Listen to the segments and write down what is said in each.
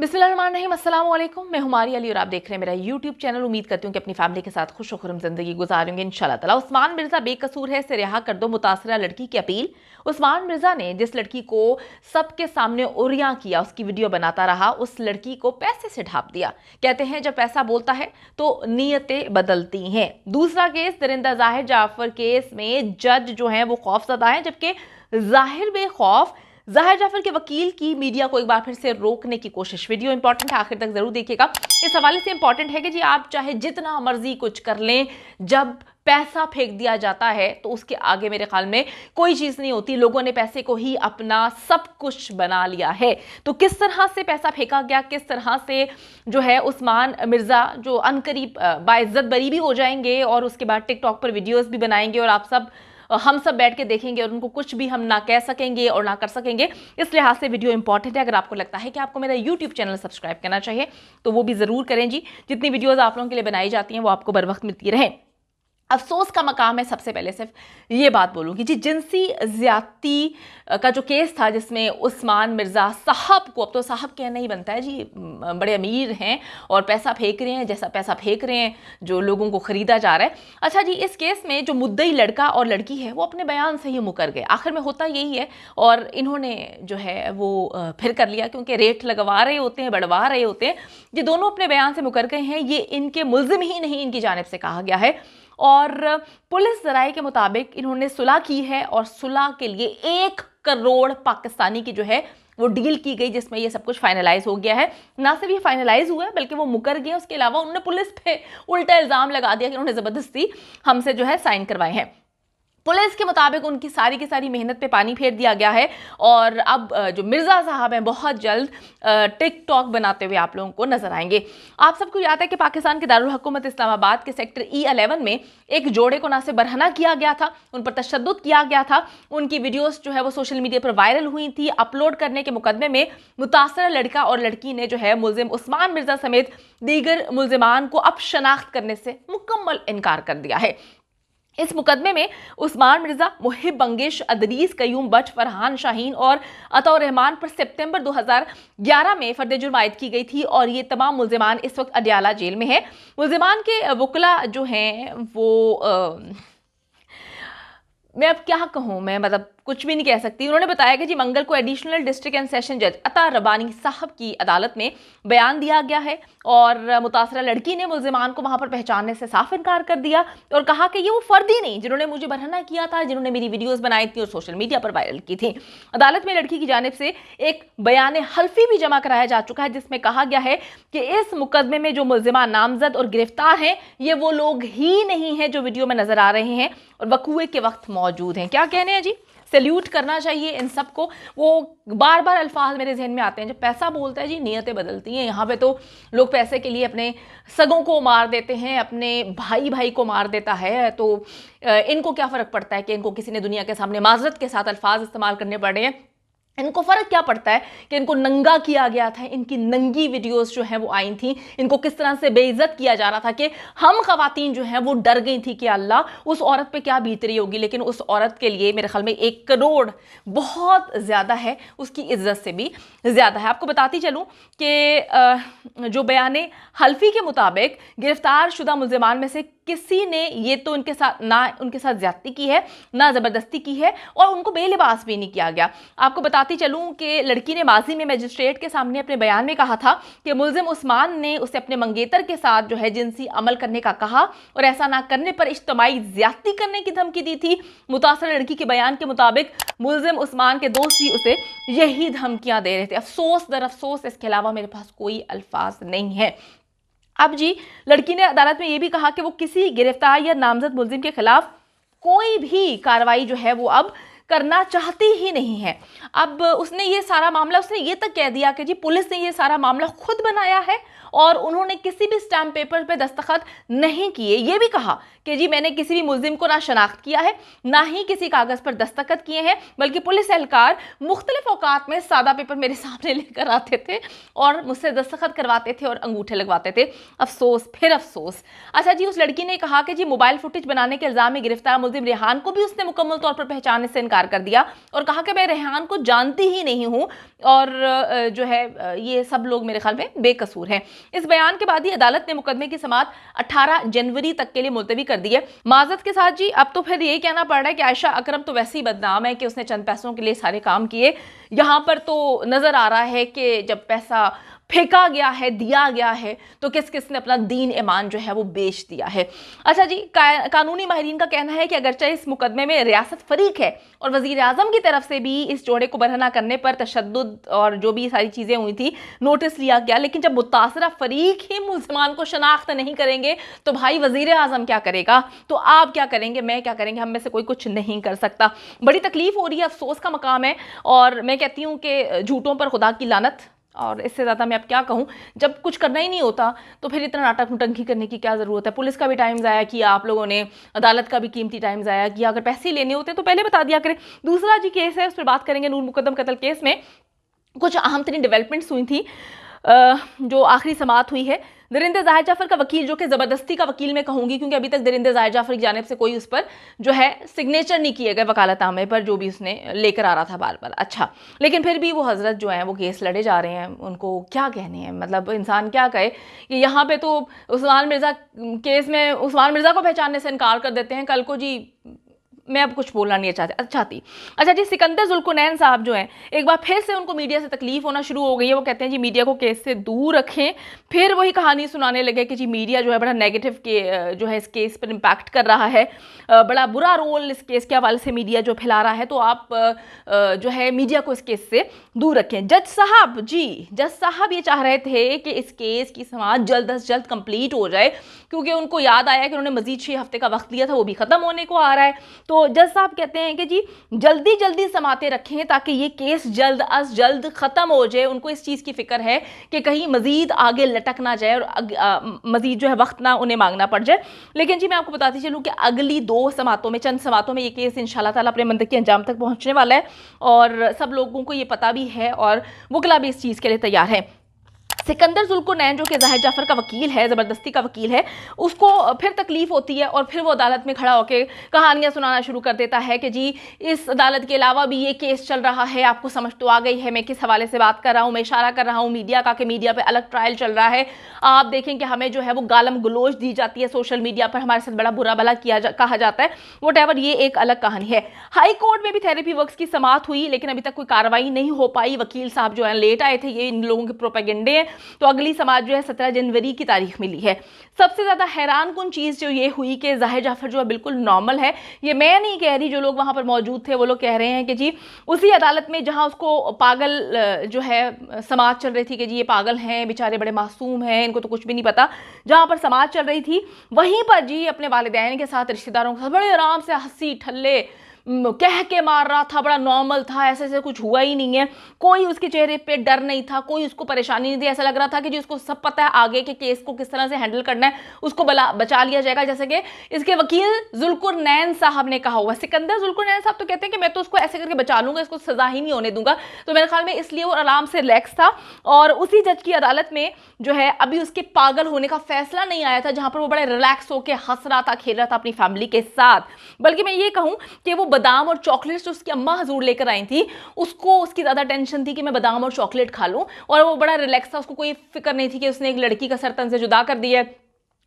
बिस्मिल्लाहिर्रहमानिर्रहीम, अस्सलाम वालेकुम। मैं हुमारी अली और आप देख रहे हैं मेरा यूट्यूब चैनल। उम्मीद करती हूँ कि अपनी फैमिली के साथ खुश खुरम जिंदगी गुजारेंगे इंशाल्लाह ताला। उस्मान मिर्जा बेकसूर है, इसे रिहा कर दो, मुतासरा लड़की की अपील। उस्मान मिर्जा ने जिस लड़की को सबके सामने उरियां किया, उसकी वीडियो बनाता रहा, उस लड़की को पैसे से ढाप दिया। कहते हैं जब पैसा बोलता है तो नीयतें बदलती हैं। दूसरा केस दरिंदा जाहिर जाफर केस में जज जो है वो खौफजदा है, जबकि जाहिर बेखौफ जाहिर जाफर के वकील की मीडिया को एक बार फिर से रोकने की कोशिश। वीडियो इंपॉर्टेंट है, आखिर तक जरूर देखिएगा। इस हवाले से इंपॉर्टेंट है कि जी आप चाहे जितना मर्जी कुछ कर लें, जब पैसा फेंक दिया जाता है तो उसके आगे मेरे ख्याल में कोई चीज़ नहीं होती। लोगों ने पैसे को ही अपना सब कुछ बना लिया है। तो किस तरह से पैसा फेंका गया, किस तरह से जो है उस्मान मिर्ज़ा जो अनकरीब बाइज्जत बरी भी हो जाएंगे और उसके बाद टिकटॉक पर वीडियोज़ भी बनाएंगे और हम सब बैठ के देखेंगे और उनको कुछ भी हम ना कह सकेंगे और ना कर सकेंगे। इस लिहाज से वीडियो इंपॉर्टेंट है। अगर आपको लगता है कि आपको मेरा यूट्यूब चैनल सब्सक्राइब करना चाहिए तो वो भी ज़रूर करें जी। जितनी वीडियोज़ आप लोगों के लिए बनाई जाती हैं वो आपको बर वक्त मिलती रहें। अफसोस का मकाम है, सबसे पहले सिर्फ ये बात बोलूँगी जी, जिनसी ज़्यादती का जो केस था जिसमें उस्मान मिर्ज़ा साहब को, अब तो साहब कहना ही बनता है जी, बड़े अमीर हैं और पैसा फेंक रहे हैं, जैसा पैसा फेंक रहे हैं जो लोगों को ख़रीदा जा रहा है। अच्छा जी, इस केस में जो मुद्दई लड़का और लड़की है वो अपने बयान से ही मुकर गए। आखिर में होता यही है और इन्होंने जो है वो फिर कर लिया, क्योंकि रेट लगवा रहे होते हैं, बढ़वा रहे होते हैं। ये दोनों अपने बयान से मुकर गए हैं। ये इनके मुल्जिम ही नहीं, इनकी जानिब से कहा गया है और पुलिस ज़राए के मुताबिक इन्होंने सुलह की है और सुलह के लिए 1 करोड़ पाकिस्तानी की जो है वो डील की गई, जिसमें ये सब कुछ फाइनलाइज हो गया है। ना सिर्फ ये फाइनलाइज हुआ है बल्कि वो मुकर गए। उसके अलावा उन्होंने पुलिस पे उल्टा इल्ज़ाम लगा दिया कि उन्होंने ज़बरदस्ती हमसे जो है साइन करवाए हैं। पुलिस के मुताबिक उनकी सारी की सारी मेहनत पे पानी फेर दिया गया है और अब जो मिर्ज़ा साहब हैं बहुत जल्द टिकटॉक बनाते हुए आप लोगों को नजर आएंगे। आप सबको याद है कि पाकिस्तान के दारुल हुकूमत इस्लामाबाद के सेक्टर E11 में एक जोड़े को ना से बरहना किया गया था, उन पर तशद्दुद किया गया था। उनकी वीडियोस जो है वो सोशल मीडिया पर वायरल हुई थी। अपलोड करने के मुकदमे में मुतासरा लड़का और लड़की ने जो है मुल्जिम उस्मान मिर्ज़ा समेत दीगर मुल्जिमान को अब शनाख्त करने से मुकम्मल इनकार कर दिया है। इस मुकदमे में उस्मान मिर्ज़ा, मुहिब बंगिश, अदरीस, कयूम बट, फरहान शाहीन और अतौर रहमान पर सितंबर 2011 में फर्द जुर्म आयद की गई थी और ये तमाम मुल्जिमान इस वक्त अडियाला जेल में है। मुल्जिमान के वकला जो हैं वो मैं अब क्या कहूँ, मैं मतलब कुछ भी नहीं कह सकती। उन्होंने बताया कि जी मंगल को एडिशनल डिस्ट्रिक्ट एंड सेशन जज अता रबानी साहब की अदालत में बयान दिया गया है और मुतासरा लड़की ने मुल्जिमान को वहाँ पर पहचानने से साफ इनकार कर दिया और कहा कि ये वो फर्द ही नहीं जिन्होंने मुझे बरहना किया था, जिन्होंने मेरी वीडियोज़ बनाई थी और सोशल मीडिया पर वायरल की थी। अदालत में लड़की की जानिब से एक बयान हल्फी भी जमा कराया जा चुका है जिसमें कहा गया है कि इस मुकदमे में जो मुल्जिमान नामजद और गिरफ्तार हैं ये वो लोग ही नहीं हैं जो वीडियो में नजर आ रहे हैं और वकूए के वक्त मौजूद हैं। क्या कहने हैं जी, सैल्यूट करना चाहिए इन सबको। वो बार बार अल्फाज मेरे जहन में आते हैं, जब पैसा बोलता है जी नीयतें बदलती हैं। यहाँ पे तो लोग पैसे के लिए अपने सगों को मार देते हैं, अपने भाई भाई को मार देता है, तो इनको क्या फ़र्क पड़ता है कि इनको किसी ने दुनिया के सामने माजरत के साथ अल्फाज इस्तेमाल करने पड़े हैं। इनको फ़र्क क्या पड़ता है कि इनको नंगा किया गया था, इनकी नंगी वीडियोस जो हैं वो आई थी, इनको किस तरह से बेइज्जत किया जा रहा था कि हम ख़वातीन जो हैं वो डर गई थी कि अल्लाह उस औरत पे क्या बीत रही होगी। लेकिन उस औरत के लिए मेरे ख्याल में 1 करोड़ बहुत ज़्यादा है, उसकी इज्जत से भी ज़्यादा है। आपको बताती चलूँ कि जो बयान हल्फी के मुताबिक गिरफ्तार शुदा मुल्जिमान में से किसी ने ये तो उनके साथ ज्यादती की है, ना ज़बरदस्ती की है और उनको बेलिबास भी नहीं किया गया। आपको बताती चलूँ कि लड़की ने माजी में मजिस्ट्रेट के सामने अपने बयान में कहा था कि मुल्जिम उस्मान ने उसे अपने मंगेतर के साथ जो है जिनसी अमल करने का कहा और ऐसा ना करने पर इज्तिमाई ज्यादती करने की धमकी दी थी। मुतासर लड़की के बयान के मुताबिक मुल्जिम उस्मान के दोस्त भी उसे यही धमकियां दे रहे थे। अफसोस दर अफसोस, इसके अलावा मेरे पास कोई अल्फाज नहीं है। अब जी लड़की ने अदालत में यह भी कहा कि वो किसी गिरफ्तार या नामजद मुल्जिम के खिलाफ कोई भी कार्रवाई जो है वो अब करना चाहती ही नहीं है। अब उसने ये सारा मामला, उसने ये तक कह दिया कि जी पुलिस ने ये सारा मामला खुद बनाया है और उन्होंने किसी भी स्टैम्प पेपर पे दस्तखत नहीं किए। ये भी कहा कि जी मैंने किसी भी मुल्जिम को ना शनाख्त किया है, ना ही किसी कागज़ पर दस्तखत किए हैं, बल्कि पुलिस एहलकार मुख्तलिफ औकात में सादा पेपर मेरे सामने लेकर आते थे और मुझसे दस्तखत करवाते थे और अंगूठे लगवाते थे। अफसोस फिर अफसोस। अच्छा जी, उस लड़की ने कहा कि जी मोबाइल फुटेज बनाने के इल्ज़ाम में गिरफ्तार मुल्जिम रेहान को भी उसने मुकम्मल तौर पर पहचानने से इनकार इनकार कर दिया और कहा कि मैं रेहान को जानती ही नहीं हूं और जो है ये सब लोग मेरे ख्याल में बेकसूर हैं। इस बयान के बाद ही अदालत ने मुकदमे की समाअत 18 जनवरी तक के लिए मुलतवी कर दी है। माजरत के साथ जी, अब तो फिर यही कहना पड़ रहा है कि आयशा अकरम तो वैसे ही बदनाम है कि उसने चंद पैसों के लिए सारे काम किए। यहाँ पर तो नजर आ रहा है कि जब पैसा फेंका गया है, दिया गया है, तो किस किस ने अपना दीन ईमान जो है वो बेच दिया है। अच्छा जी, कानूनी माहिरीन का कहना है कि अगरचे इस मुकदमे में रियासत फरीक है और वजीर आजम की तरफ से भी इस जोड़े को बरहना करने पर तशद्दुद और जो भी सारी चीज़ें हुई थी नोटिस लिया गया, लेकिन जब मुतासरा फरीक ही मुसलमान को शनाख्त नहीं करेंगे तो भाई वजीर आजम क्या करेगा, तो आप क्या करेंगे, मैं क्या करेंगे, हम में से कोई कुछ नहीं कर सकता। बड़ी तकलीफ हो रही है, अफसोस का मकाम है और मैं कहती हूँ कि झूठों पर खुदा की लानत, और इससे ज़्यादा मैं अब क्या कहूँ। जब कुछ करना ही नहीं होता तो फिर इतना नाटक नुटंकी करने की क्या ज़रूरत है। पुलिस का भी टाइम ज़ाया किया आप लोगों ने, अदालत का भी कीमती टाइम ज़ाया किया। अगर पैसे लेने होते तो पहले बता दिया करें। दूसरा जी केस है, उस पर बात करेंगे। नूर मुकद्दम कत्ल केस में कुछ अहम तरीन डेवलपमेंट्स हुई थी। जो आखिरी समाअत हुई है, दरिंदे ज़ाहिर जाफर का वकील, जो कि ज़बरदस्ती का वकील मैं कहूँगी क्योंकि अभी तक दरिंदे ज़ाहिर जाफर की जानिब से कोई उस पर जो है सिग्नेचर नहीं किए गए वकालतनामे पर, जो भी उसने लेकर आ रहा था बार बार। अच्छा, लेकिन फिर भी वो हजरत जो हैं वो केस लड़े जा रहे हैं। उनको क्या कहने हैं, मतलब इंसान क्या कहे कि यहाँ पे तो उस्मान मिर्ज़ा केस में उस्मान मिर्ज़ा को पहचानने से इनकार कर देते हैं, कल को जी मैं अब कुछ बोलना नहीं चाहती। अच्छा जी, सिकंदर जुल्कुनैन साहब जो हैं, एक बार फिर से उनको मीडिया से तकलीफ होना शुरू हो गई है। वो कहते हैं जी मीडिया को केस से दूर रखें। फिर वही कहानी सुनाने लगे कि जी मीडिया जो है बड़ा नेगेटिव के जो है इस केस पर इम्पैक्ट कर रहा है, बड़ा बुरा रोल इस केस के हवाले से मीडिया जो फैला रहा है, तो आप जो है मीडिया को इस केस से दूर रखें। जज साहब ये चाह रहे थे कि इस केस की समाअत जल्द अज जल्द कंप्लीट हो जाए, क्योंकि उनको याद आया कि उन्होंने मजीद 6 हफ्ते का वक्त लिया था, वो भी ख़त्म होने को आ रहा है। तो जज साहब कहते हैं कि जी जल्दी समातें रखें ताकि ये केस जल्द अज जल्द ख़त्म हो जाए। उनको इस चीज़ की फिक्र है कि कहीं मजीद आगे लटक ना जाए और मजीद जो है वक्त ना उन्हें मांगना पड़ जाए। लेकिन जी मैं आपको बताती चलूँ कि अगली 2 समातों में, चंद समातों में ये केस इंशाल्लाह ताला अपने मंतकी अंजाम तक पहुँचने वाला है और सब लोगों को ये पता भी है और वकला भी इस चीज़ के लिए तैयार है। सिकंदर जुल्कुनैन जो कि ज़ाहिर जाफर का वकील है, ज़बरदस्ती का वकील है, उसको फिर तकलीफ होती है और फिर वो अदालत में खड़ा होकर कहानियाँ सुनाना शुरू कर देता है कि जी इस अदालत के अलावा भी ये केस चल रहा है, आपको समझ तो आ गई है मैं किस हवाले से बात कर रहा हूँ। मैं इशारा कर रहा हूँ मीडिया का कि मीडिया पर अलग ट्रायल चल रहा है। आप देखें कि हमें जो है वो गालम गलोच दी जाती है सोशल मीडिया पर, हमारे साथ बड़ा बुरा भला कहा जाता है। वोटेवर, ये एक अलग कहानी है। हाई कोर्ट में भी थेरेपी वर्क्स की समाअत हुई, लेकिन अभी तक कोई कार्रवाई नहीं हो पाई। वकील साहब जो है लेट आए थे, ये इन लोगों के प्रोपेगेंडे हैं। तो अगली समाअत जो है 17 जनवरी की तारीख मिली है। सबसे ज्यादा हैरान कुन चीज जो ये हुई कि ज़ाहिर जाफर जो है बिल्कुल नॉर्मल है। ये मैं नहीं कह रही, जो लोग वहां पर मौजूद थे वो लोग कह रहे हैं कि जी उसी अदालत में जहां उसको पागल जो है समाअत चल रही थी कि जी ये पागल हैं, बेचारे बड़े मासूम हैं, इनको तो कुछ भी नहीं पता, जहां पर समाअत चल रही थी वहीं पर जी अपने वालिदैन के साथ, रिश्तेदारों के साथ बड़े आराम से हंसी ठल्ले कह के मार रहा था, बड़ा नॉर्मल था, ऐसे कुछ हुआ ही नहीं है। कोई उसके चेहरे पे डर नहीं था, कोई उसको परेशानी नहीं थी। ऐसा लग रहा था कि जी उसको सब पता है आगे के केस को किस तरह से हैंडल करना है, उसको बचा लिया जाएगा, जैसे कि इसके वकील जुल्कुनैन साहब ने कहा हुआ। सिकंदर जुल्कुनैन साहब तो कहते हैं कि मैं तो उसको ऐसे करके बचा लूंगा, इसको सजा ही नहीं होने दूंगा। तो मेरे ख्याल में इसलिए वो आराम से रिलैक्स था और उसी जज की अदालत में जो है अभी उसके पागल होने का फैसला नहीं आया था, जहां पर वो बड़े रिलैक्स होकर हंस रहा था, खेल रहा था अपनी फैमिली के साथ। बल्कि मैं ये कहूं कि वो बादाम और चॉकलेट्स जो उसकी अम्मा हजूर लेकर आई थी, उसको उसकी ज्यादा टेंशन थी कि मैं बादाम और चॉकलेट खा लूं, और वो बड़ा रिलैक्स था। उसको कोई फिक्र नहीं थी कि उसने एक लड़की का सर तन से जुदा कर दिया है,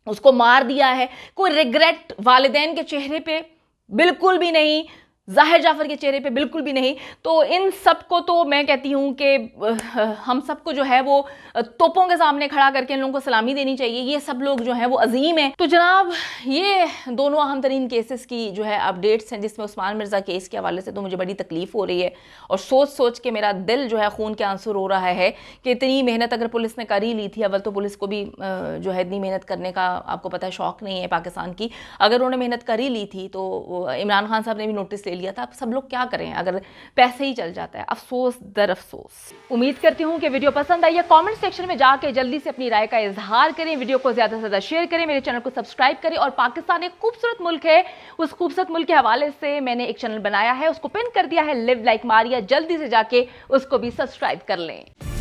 उसको मार दिया है। कोई रिग्रेट वालिदैन के चेहरे पे बिल्कुल भी नहीं, ज़ाहिर जाफर के चेहरे पे बिल्कुल भी नहीं। तो इन सब को तो मैं कहती हूँ कि हम सबको जो है वो तोपों के सामने खड़ा करके इन लोगों को सलामी देनी चाहिए। ये सब लोग जो हैं वो अजीम हैं। तो जनाब ये दोनों अहम तरीन केसेस की जो है अपडेट्स हैं, जिसमें उस्मान मिर्ज़ा केस के हवाले से तो मुझे बड़ी तकलीफ़ हो रही है और सोच के मेरा दिल जो है खून के आंसू रो रहा है कि इतनी मेहनत अगर पुलिस ने कर ही ली थी, अव्वल तो पुलिस को भी जो है इतनी मेहनत करने का आपको पता है शौक़ नहीं है पाकिस्तान की। अगर उन्होंने मेहनत कर ही ली थी तो इमरान खान साहब ने भी नोटिस ले लिया था। अब सब लोग क्या करें अगर पैसे ही चल जाता है। अफसोस दर अफसोस। उम्मीद करती हूँ कि वीडियो पसंद आई है। कमेंट सेक्शन में जाके जल्दी से अपनी राय का इजहार करें, वीडियो को ज्यादा से ज्यादा शेयर करें, मेरे चैनल को सब्सक्राइब करें। और पाकिस्तान एक खूबसूरत मुल्क है, उस खूबसूरत मुल्क के हवाले से मैंने एक चैनल बनाया है, उसको पिन कर दिया है, लिव लाइक मारिया। जल्दी से जाके उसको भी सब्सक्राइब कर लें।